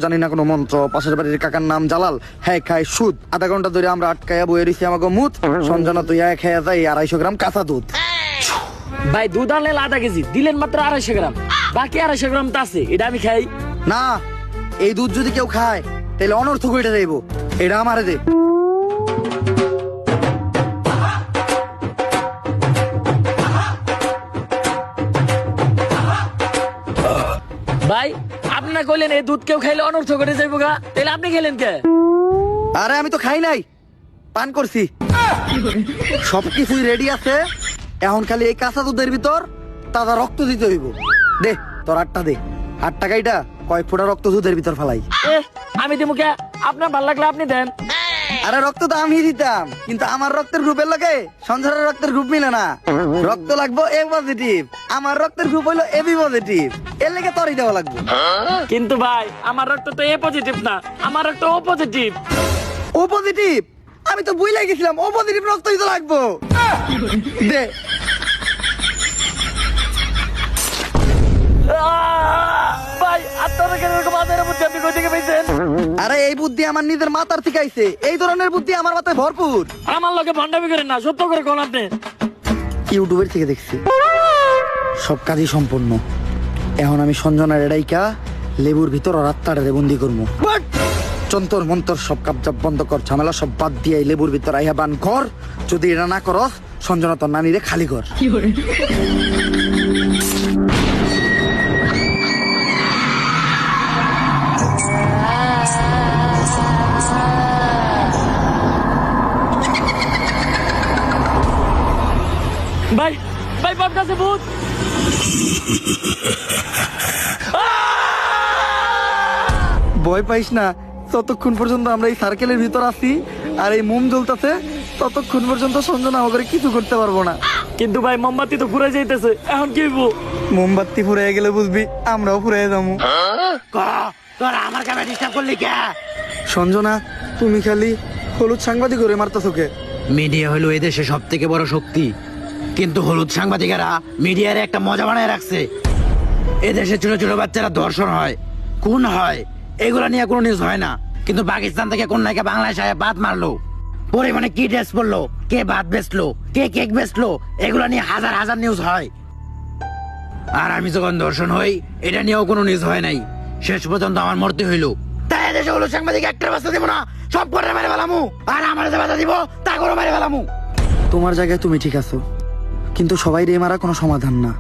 জানি না কোনো মন্ত্র। পাশের বাড়ির কাকার নাম জালাল, হ্যাঁ খায় সুদ। আধা ঘন্টা ধরে আমরা আটকায়া বয়ে রয়েছি আমাকে মুত। সঞ্জনা তুই খেয়ে যাই 250 গ্রাম কাঁচা দুধ। ভাই দুধ আনলেন 1/2 কেজি, দিলেন মাত্র 250 গ্রাম, বাকি 250 গ্রাম তো আছে, এটা আমি খাই না। এই দুধ যদি কেউ খায় তাহলে অনর্থক হয়ে যাইব। এটা আমারে দে। ভাই। আপনি না কইলেন এই দুধ কেউ খাইলে অনর্থ করে যাইব গা, তাহলে আপনি খেলেন কে? আরে আমি তো খাই নাই, পান করছি। সবকিছুই রেডি আছে, এখন খালি এই কাঁচা দুধের ভিতর তাজা রক্ত দিতে হইব। দে তোর 8টা দে। 8 টাকাইটা কয়েক ফোঁটা রক্ত দুধের ভিতর ফেলাই। আমি দিমু কে? আপনার ভাল লাগলে আপনি দেন। আরে রক্ত তো আমি দিতাম, কিন্তু আমার রক্তের গ্রুপের লোকে সঞ্জয়ের রক্তের গ্রুপ মিলে না। রক্ত লাগবো এ পজিটিভ, আমার রক্তের গ্রুপ হইলো এবি পজিটিভ, এর লেগে তোরই দেওয়া লাগবে। কিন্তু ভাই আমার রক্ত তো এ পজিটিভ না, আমার রক্ত ও পজিটিভ। ও পজিটিভ? আমি তো বুঝলে গেছিলাম ও পজিটিভ রক্তই তো লাগবো। দে। ভাই আপনারা কেন এরকম মাথার বুদ্ধি আপনি কই থেকে পেয়েছেন? আরে এই বুদ্ধি আমার নিজের মাথার থেকে আইছে। এই ধরনের বুদ্ধি আমার মাথায় ভরপুর। আমার লোকে ভণ্ডামি করেন না, সত্য করে কোন আপনি। ইউটিউবের থেকে দেখছি। সব কাজই সম্পূর্ণ। এখন আমি সঞ্জনার এডাইকা লেবুর ভিতর রাত্তারে বন্দি করবো। যন্তর মন্তর সব কাপজাপ বন্ধ কর, ঝামেলা সব বাদ দিয়ে এই লেবুর ভিতর আইয়া বান কর। যদি এটা না করস সঞ্জনা তোর নানিরে খালি কর। ভাই ভাই বাপ কাছে ভূত। ভয় পাইস না, ততক্ষণ পর্যন্ত আমরা এই সার্কেলের ভিতর আছি আর এই মোম জ্বলতেছে, ততক্ষণ পর্যন্ত সঞ্জনা আমাকে কিছু করতে পারবো না। কিন্তু ভাই মোমবাতি তো ঘুরে যাইতেছে, এখন কি হইব? মোমবাতি ফুরাইয়া গেলে বুঝবি আমরাও ফুরাইয়া যাবো। তোরা আমার কামে ডিস্টার্ব করলি কে? সঞ্জনা তুমি খালি হলুদ সাংবাদিক করে মারতেছো কে? মিডিয়া হলো এদেশে সব থেকে বড় শক্তি, কিন্তু হলুদ সাংবাদিকেরা মিডিয়ার একটা মজা বানায় রাখছে। এদেশে ছোট ছোট বাচ্চারা ধর্ষণ হয়, খুন হয়, এগুলা নিয়ে কোনো নিউজ হয় না। কিন্তু পাকিস্তান থেকে কোন নায়িকা বাংলাদেশে আয়া বাদ মারলো, পরিমাণে কি ড্রেস পরলো, কে ভাত বেচলো, কে কেক বেচলো, এগুলা নিয়ে হাজার হাজার নিউজ হয়। আর আমি যখন ধর্ষণ হই, এটা নিয়েও কোনো নিউজ হয় নাই। শেষ পর্যন্ত আমার মরতে হইলো। তাই এদেশে হলুদ সাংবাদিক একটা বাচ্চা দিব না, সব করে মেরে ফেলামু। আর আমার যে বাধা দিব তা করে মেরে ফেলামু। তোমার জায়গায় তুমি ঠিক আছো, কিন্তু সবাই রে মারা কোনো সমাধান না।